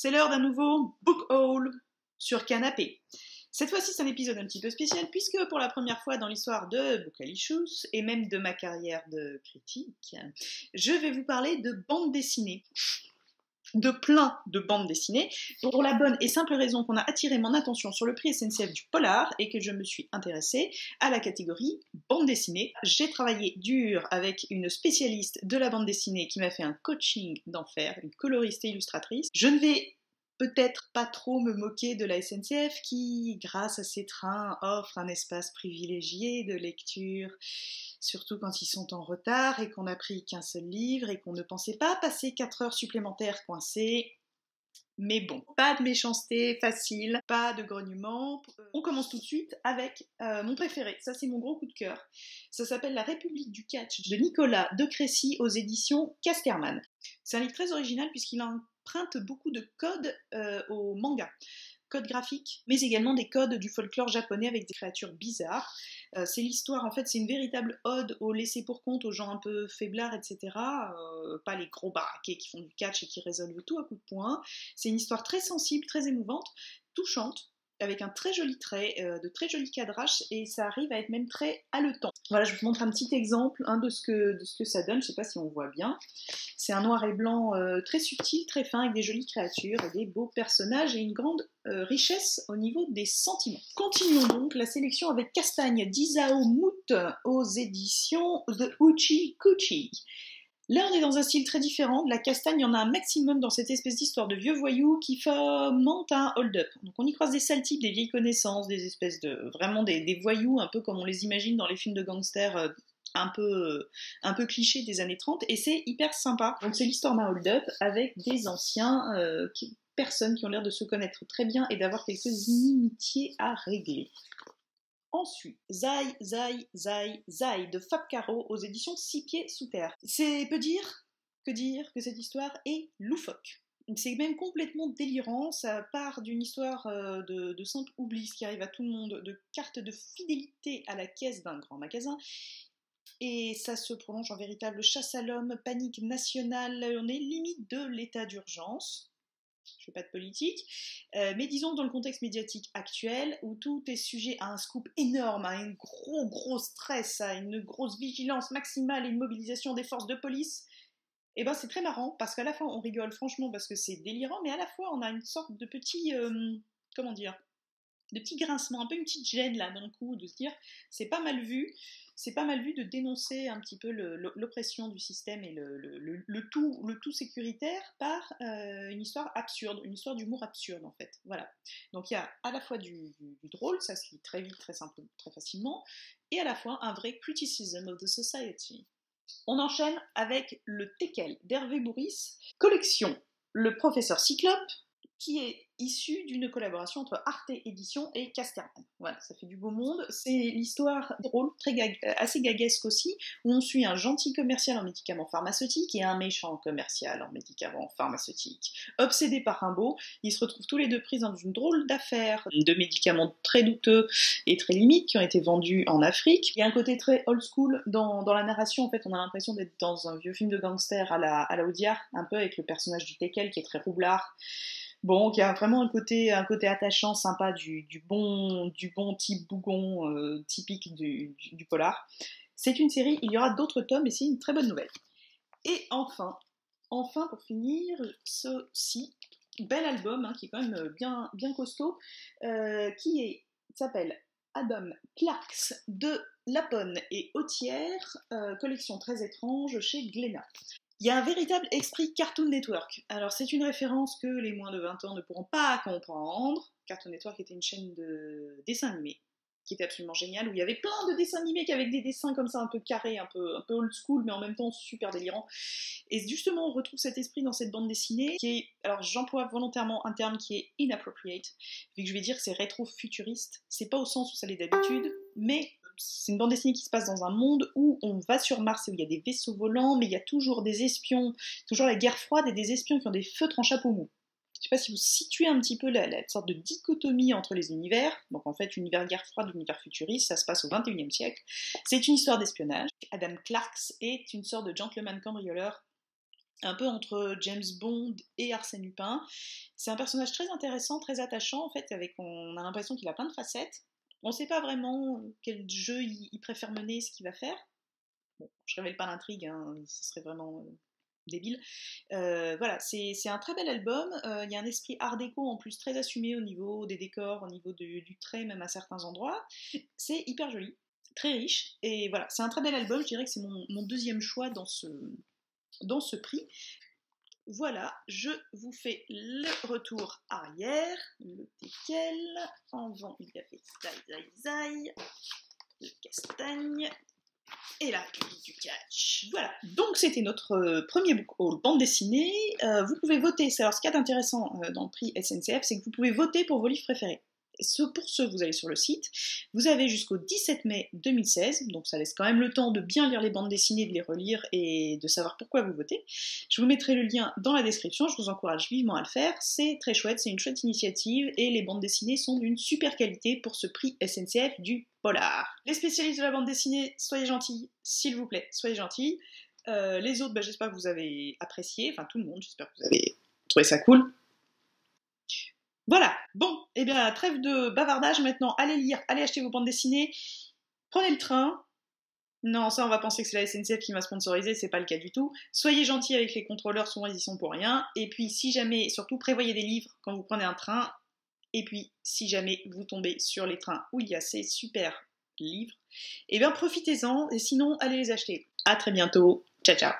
C'est l'heure d'un nouveau book haul sur canapé. Cette fois-ci, c'est un épisode un petit peu spécial puisque pour la première fois dans l'histoire de Bookalicious et même de ma carrière de critique, je vais vous parler de bande dessinée. De plein de bandes dessinées, pour la bonne et simple raison qu'on a attiré mon attention sur le prix SNCF du polar et que je me suis intéressée à la catégorie bande dessinée. J'ai travaillé dur avec une spécialiste de la bande dessinée qui m'a fait un coaching d'enfer, une coloriste et illustratrice. Je ne vais peut-être pas trop me moquer de la SNCF qui, grâce à ses trains, offre un espace privilégié de lecture, surtout quand ils sont en retard et qu'on n'a pris qu'un seul livre et qu'on ne pensait pas passer 4 heures supplémentaires coincés. Mais bon, pas de méchanceté facile, pas de grognement. On commence tout de suite avec mon préféré. Ça, c'est mon gros coup de cœur. Ça s'appelle La République du Catch de Nicolas de Crécy aux éditions Casterman. C'est un livre très original puisqu'il emprunte beaucoup de codes au manga. Codes graphiques, mais également des codes du folklore japonais avec des créatures bizarres. C'est l'histoire, en fait, c'est une véritable ode aux laissés-pour-compte, aux gens un peu faiblards, etc. Pas les gros baraqués qui font du catch et qui résolvent tout à coups de poing. C'est une histoire très sensible, très émouvante, touchante, avec un très joli trait, de très jolis cadrages, et ça arrive à être même très haletant. Voilà, je vous montre un petit exemple de ce que ça donne, je sais pas si on voit bien. C'est un noir et blanc très subtil, très fin, avec des jolies créatures, et des beaux personnages, et une grande richesse au niveau des sentiments. Continuons donc la sélection avec Castagne d'Isao Mout aux éditions The Uchi Kuchi. Là, on est dans un style très différent. De la Castagne, il y en a un maximum dans cette espèce d'histoire de vieux voyous qui fomente un hold-up. Donc on y croise des sales types, des vieilles connaissances, des espèces de... vraiment des voyous, un peu comme on les imagine dans les films de gangsters un peu clichés des années 30, et c'est hyper sympa. Donc c'est l'histoire d'un hold-up avec des anciens personnes qui ont l'air de se connaître très bien et d'avoir quelques inimitiés à régler. Ensuite, Zai de Fab Caro aux éditions 6 pieds sous terre. C'est que dire que cette histoire est loufoque. C'est même complètement délirant, ça part d'une histoire de simple oubli, ce qui arrive à tout le monde, de cartes de fidélité à la caisse d'un grand magasin, et ça se prolonge en véritable chasse à l'homme, panique nationale, on est limite de l'état d'urgence. Je fais pas de politique, mais disons que dans le contexte médiatique actuel, où tout est sujet à un scoop énorme, à un gros stress, à une grosse vigilance maximale et une mobilisation des forces de police, et ben c'est très marrant, parce qu'à la fois on rigole franchement parce que c'est délirant, mais à la fois on a une sorte de petit, comment dire, de petits grincements, un peu une petite gêne là dans le coup, de se dire c'est pas mal vu de dénoncer un petit peu l'oppression du système et le tout sécuritaire par une histoire absurde, une histoire d'humour absurde en fait. Voilà. Donc il y a à la fois du drôle, ça se lit très vite, très simple, très facilement, et à la fois un vrai criticism of the society. On enchaîne avec le Teckel d'Hervé Bourris, collection Le Professeur Cyclope, qui est issu d'une collaboration entre Arte Édition et Casterman. Voilà, ça fait du beau monde. C'est l'histoire drôle, assez gaguesque aussi, où on suit un gentil commercial en médicaments pharmaceutiques et un méchant commercial en médicaments pharmaceutiques. Obsédés par Rimbaud, ils se retrouvent tous les deux pris dans une drôle d'affaire de médicaments très douteux et très limites qui ont été vendus en Afrique. Il y a un côté très old school dans la narration. En fait, on a l'impression d'être dans un vieux film de gangster à la Audiard, un peu avec le personnage du Teckel qui est très roublard. Bon, qui a vraiment un côté attachant, sympa du bon type bougon typique du polar. C'est une série, il y aura d'autres tomes et c'est une très bonne nouvelle. Et enfin pour finir, ceci, bel album qui est quand même bien costaud, qui s'appelle Adam Clarks de Lapone et Authière, collection très étrange chez Glénat. Il y a un véritable esprit Cartoon Network. Alors c'est une référence que les moins de 20 ans ne pourront pas comprendre. Cartoon Network était une chaîne de dessins animés qui était absolument géniale, où il y avait plein de dessins animés avec des dessins comme ça un peu carrés, un peu old school, mais en même temps super délirants. Et justement on retrouve cet esprit dans cette bande dessinée qui est, alors j'emploie volontairement un terme qui est inappropriate, vu que je vais dire que c'est rétro-futuriste. C'est pas au sens où ça l'est d'habitude, mais c'est une bande dessinée qui se passe dans un monde où on va sur Mars et où il y a des vaisseaux volants, mais il y a toujours des espions, toujours la guerre froide et des espions qui ont des feutres en chapeau mou. Je ne sais pas si vous situez un petit peu la sorte de dichotomie entre les univers. Donc en fait, univers guerre froide, univers futuriste, ça se passe au XXIe siècle. C'est une histoire d'espionnage. Adam Clarks est une sorte de gentleman cambrioleur un peu entre James Bond et Arsène Lupin. C'est un personnage très intéressant, très attachant, en fait, on a l'impression qu'il a plein de facettes. On ne sait pas vraiment quel jeu il préfère mener, ce qu'il va faire. Bon, je révèle pas l'intrigue, hein, ce serait vraiment débile. Voilà, c'est un très bel album. Il y a un esprit art déco en plus très assumé au niveau des décors, au niveau du trait, même à certains endroits. C'est hyper joli, très riche. Et voilà, c'est un très bel album. Je dirais que c'est mon deuxième choix dans ce prix. Voilà, je vous fais le retour arrière. Lequel en vent, il y avait Zai, le castagne et la pluie du catch. Voilà, donc c'était notre premier book haul bande dessinée. Vous pouvez voter, alors ce qui est intéressant dans le prix SNCF, c'est que vous pouvez voter pour vos livres préférés. Pour ce, vous allez sur le site, vous avez jusqu'au 17 mai 2016, donc ça laisse quand même le temps de bien lire les bandes dessinées, de les relire et de savoir pourquoi vous votez. Je vous mettrai le lien dans la description, je vous encourage vivement à le faire, c'est très chouette, c'est une chouette initiative et les bandes dessinées sont d'une super qualité pour ce prix SNCF du polar. Les spécialistes de la bande dessinée, soyez gentils, s'il vous plaît, soyez gentils. Les autres, j'espère que vous avez apprécié, enfin tout le monde, j'espère que vous avez trouvé ça cool. Voilà, bon, et bien trêve de bavardage maintenant, allez lire, allez acheter vos bandes dessinées, prenez le train. Non, ça on va penser que c'est la SNCF qui m'a sponsorisé, c'est pas le cas du tout. Soyez gentils avec les contrôleurs, souvent ils y sont pour rien. Et puis si jamais, surtout prévoyez des livres quand vous prenez un train. Et puis si jamais vous tombez sur les trains où il y a ces super livres, et bien profitez-en et sinon allez les acheter. À très bientôt, ciao ciao.